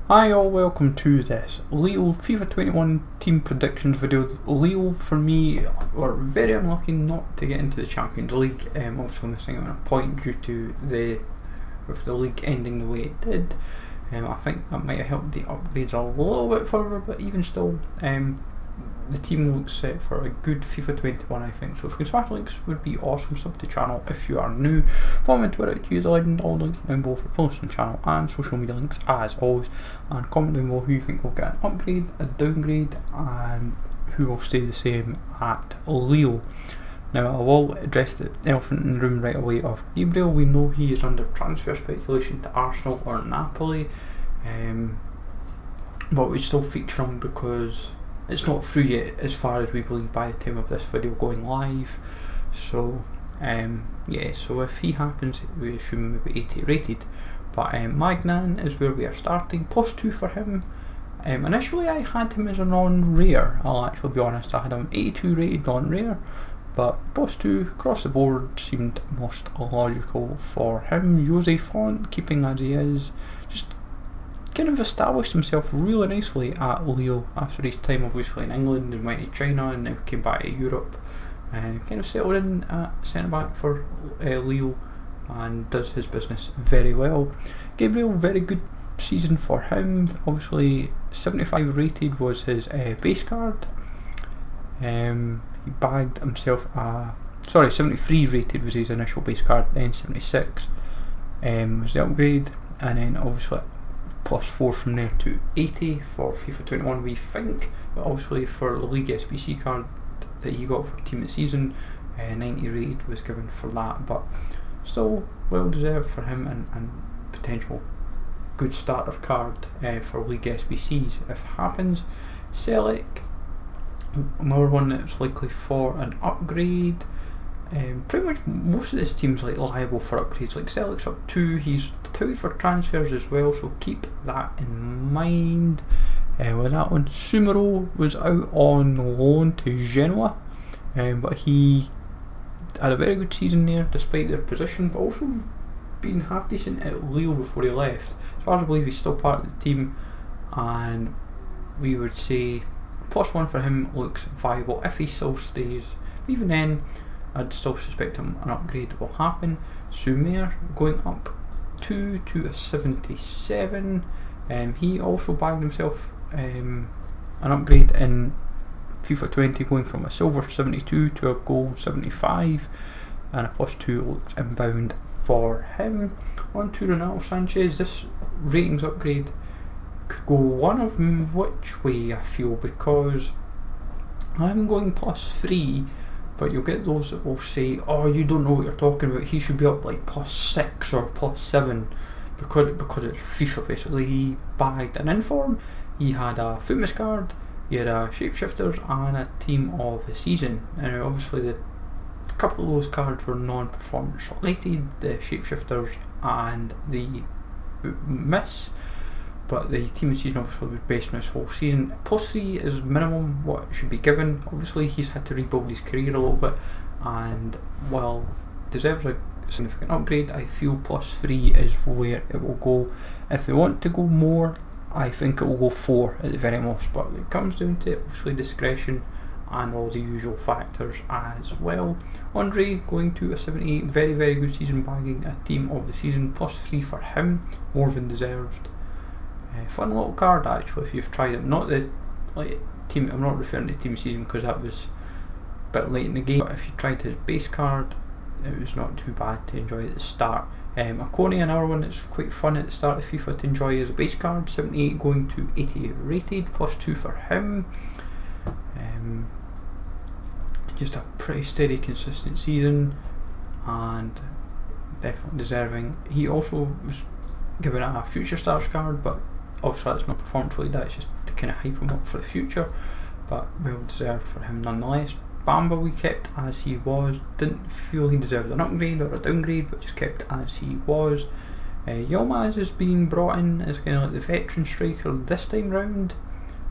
Hi all, welcome to this Lille FIFA 21 team predictions video. Lille, for me, were very unlucky not to get into the Champions League, obviously missing out on a point due to with the league ending the way it did. I think that might have helped the upgrades a little bit further, but even still, the team looks set for a good FIFA 21, I think. So if you can smash links, would be awesome. Sub to the channel if you are new. Follow me on Twitter at @legend. All links down below for posts on the channel and social media links as always. And comment down below who you think will get an upgrade, a downgrade, and who will stay the same at Lille. Now I will address the elephant in the room right away of Gabriel. We know he is under transfer speculation to Arsenal or Napoli, but we still feature him because it's not through yet, as far as we believe by the time of this video going live. So yeah, so if he happens, we assume maybe 80 rated. But Maignan is where we are starting. +2 for him. Initially I had him as a non-rare, I'll actually be honest. I had him 82 rated non-rare, but +2 across the board seemed most logical for him. Jose Fonte, keeping as he is, just kind of established himself really nicely at Lille after his time obviously in England and went to China and now came back to Europe and kind of settled in at centre back for Lille and does his business very well. Gabriel, very good season for him. Obviously 75 rated was his base card. He bagged himself 73 rated was his initial base card, then 76 was the upgrade, and then obviously +4 from there to 80 for FIFA 21 we think, but obviously for the League SBC card that he got for Team of the Season, 90 rated was given for that, but still well deserved for him and potential good starter card for League SBCs if it happens. Selec, another one that's likely for an upgrade. Pretty much most of this team's like liable for upgrades. Like Selec's up 2, he's touted for transfers as well, so keep that in mind. With that one, Sumero was out on loan to Genoa, but he had a very good season there despite their position, but also been half decent at Lille before he left. As far as I believe, he's still part of the team, and we would say +1 for him looks viable if he still stays. Even then, I'd still suspect an upgrade will happen. Sumer going up 2 to a 77. He also bagged himself an upgrade in FIFA 20, going from a silver 72 to a gold 75, and a +2 looks inbound for him. On to Ronaldo Sanchez. This ratings upgrade could go one of which way, I feel, because I'm going +3, but you'll get those that will say, oh, you don't know what you're talking about, he should be up like +6 or +7 because it's FIFA basically. He bagged an inform, he had a fitness card, he had a shapeshifters and a team of the season. And obviously a couple of those cards were non-performance related, the shapeshifters and the miss, but the team of the season obviously was based on his whole season. +3 is minimum what should be given. Obviously he's had to rebuild his career a little bit, and while deserves a significant upgrade, I feel +3 is where it will go. If they want to go more, I think it will go 4 at the very most, but it comes down to obviously discretion and all the usual factors as well. Andre going to a 78, very very good season, bagging a team of the season, +3 for him, more than deserved. Fun little card actually if you've tried it. Not the team, I'm not referring to team season because that was a bit late in the game, but if you tried his base card, it was not too bad to enjoy at the start. Ikone, another one that's quite fun at the start of FIFA to enjoy as a base card, 78 going to 80 rated, +2 for him. Just a pretty steady consistent season and definitely deserving. He also was given a future stars card, but obviously that's not performance related, that's just to kind of hype him up for the future, but well deserved for him nonetheless. Bamba we kept as he was, didn't feel he deserved an upgrade or a downgrade, but just kept as he was. Yilmaz is being brought in as kind of like the veteran striker this time round,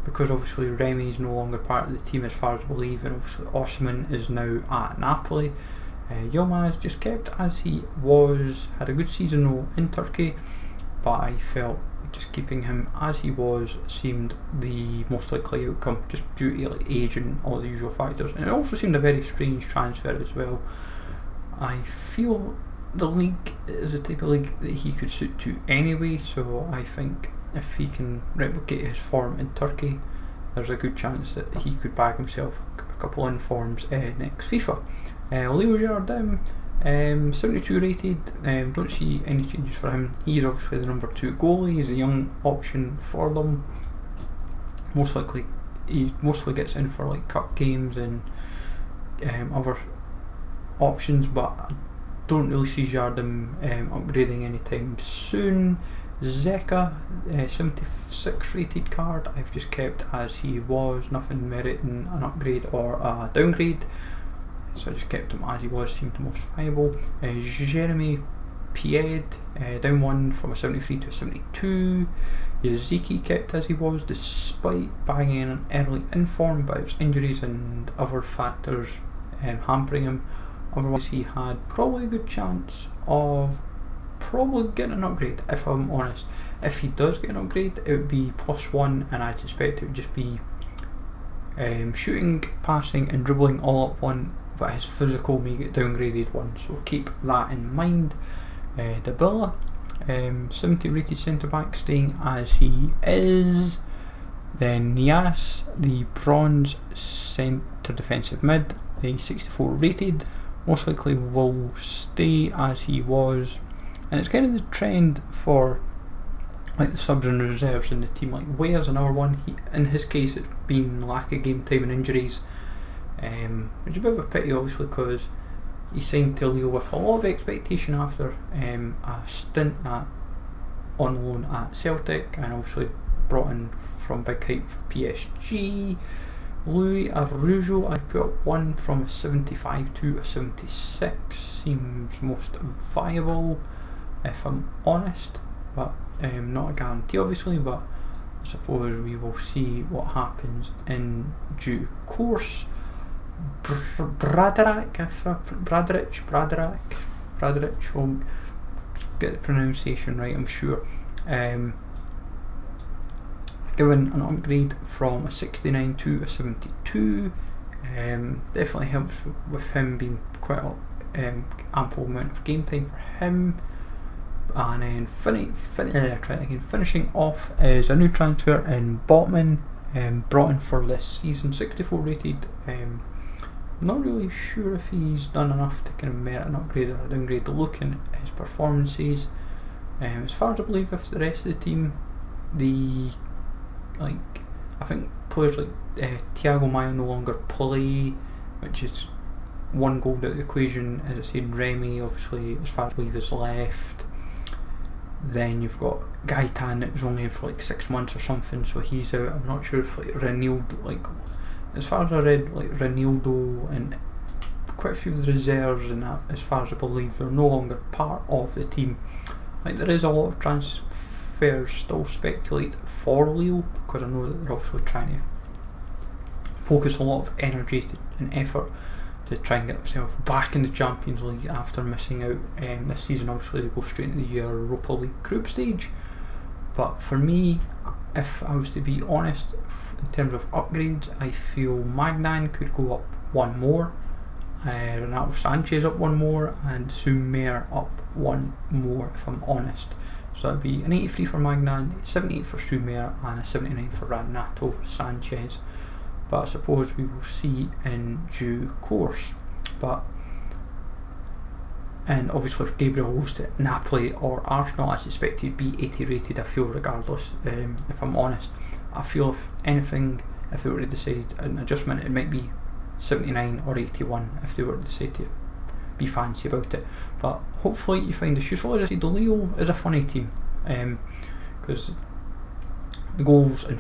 because obviously Remy is no longer part of the team as far as I believe, and obviously Osman is now at Napoli. Yilmaz just kept as he was, had a good season though in Turkey, but I felt just keeping him as he was seemed the most likely outcome, just due to like age and all the usual factors. And it also seemed a very strange transfer as well. I feel the league is the type of league that he could suit to anyway, so I think if he can replicate his form in Turkey, there's a good chance that he could bag himself a couple informs next FIFA. Leo Jardim, 72 rated, don't see any changes for him. He's obviously the number 2 goalie, he's a young option for them. He mostly gets in for like cup games and other options, but I don't really see Jardim upgrading anytime soon. Zeka, 76 rated card, I've just kept as he was, nothing meriting an upgrade or a downgrade, so I just kept him as he was, seemed the most viable. Jeremy Pied, down 1 from a 73 to a 72. Yaziki kept as he was despite bagging an early inform, but it was injuries and other factors hampering him. Otherwise he had probably a good chance of probably getting an upgrade, if I'm honest. If he does get an upgrade, it would be +1, and I suspect it would just be shooting, passing and dribbling all up 1, but his physical may get downgraded 1, so keep that in mind. Dabilla, 70 rated centre back, staying as he is. Then Nias, the bronze centre defensive mid, the 64 rated, most likely will stay as he was. And it's kind of the trend for like the subs and reserves in the team. Like Ware's another one. In his case, it's been lack of game time and injuries, which is a bit of a pity, obviously, because he signed to Lille with a lot of expectation after a stint on loan at Celtic, and obviously brought in from big hype for PSG. Louis Arujo, I've put up 1 from a 75 to a 76, seems most viable, if I'm honest, but not a guarantee obviously, but I suppose we will see what happens in due course. Bradaric, we'll get the pronunciation right, I'm sure. Given an upgrade from a 69 to a 72, definitely helps with him being quite an ample amount of game time for him. And then finishing off is a new transfer in Botman, brought in for this season, 64 rated. Not really sure if he's done enough to kind of merit an upgrade or a downgrade, looking at his performances. As far as I believe with the rest of the team, I think players like Thiago Maia no longer play, which is one goal out of the equation. As I said, Remy obviously, as far as I believe, is left. Then you've got Gaetan that was only in for like 6 months or something, so he's out. I'm not sure if like Ronaldo, as far as I read, like Ronaldo and quite a few of the reserves and that, as far as I believe, they're no longer part of the team. Like there is a lot of transfers still speculate for Lille, because I know that they're obviously trying to focus a lot of energy and effort to try and get themselves back in the Champions League after missing out this season. Obviously they go straight into the Europa League group stage, but for me, if I was to be honest, in terms of upgrades, I feel Maignan could go up 1 more, Ronaldo Sanchez up 1 more, and Sumer up 1 more, if I'm honest. So that'd be an 83 for Maignan, 78 for Sumer, and a 79 for Ronaldo Sanchez. But I suppose we will see in due course. And obviously if Gabriel goes to Napoli or Arsenal, I suspect he'd be 80 rated, I feel, regardless, if I'm honest. I feel if anything, if they were to decide an adjustment, it might be 79 or 81 if they were to decide to be fancy about it. But hopefully you find this useful. As I said, Lille is a funny team, because the goals and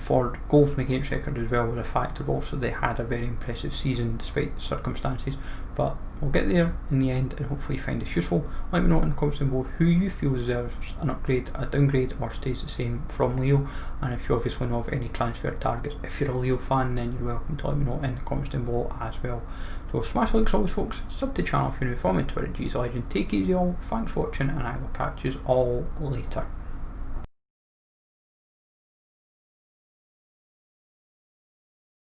goal from against record as well was a factor. Also they had a very impressive season despite the circumstances, but we'll get there in the end and hopefully find this useful. Let me know in the comments below who you feel deserves an upgrade, a downgrade, or stays the same from Lille. And if you obviously know of any transfer targets, if you're a Lille fan, then you're welcome to let me know in the comments down below as well. So smash the likes always, folks, sub to the channel if you're new, follow me on Twitter, G's Legend. Take it easy all, thanks for watching, and I will catch you all later.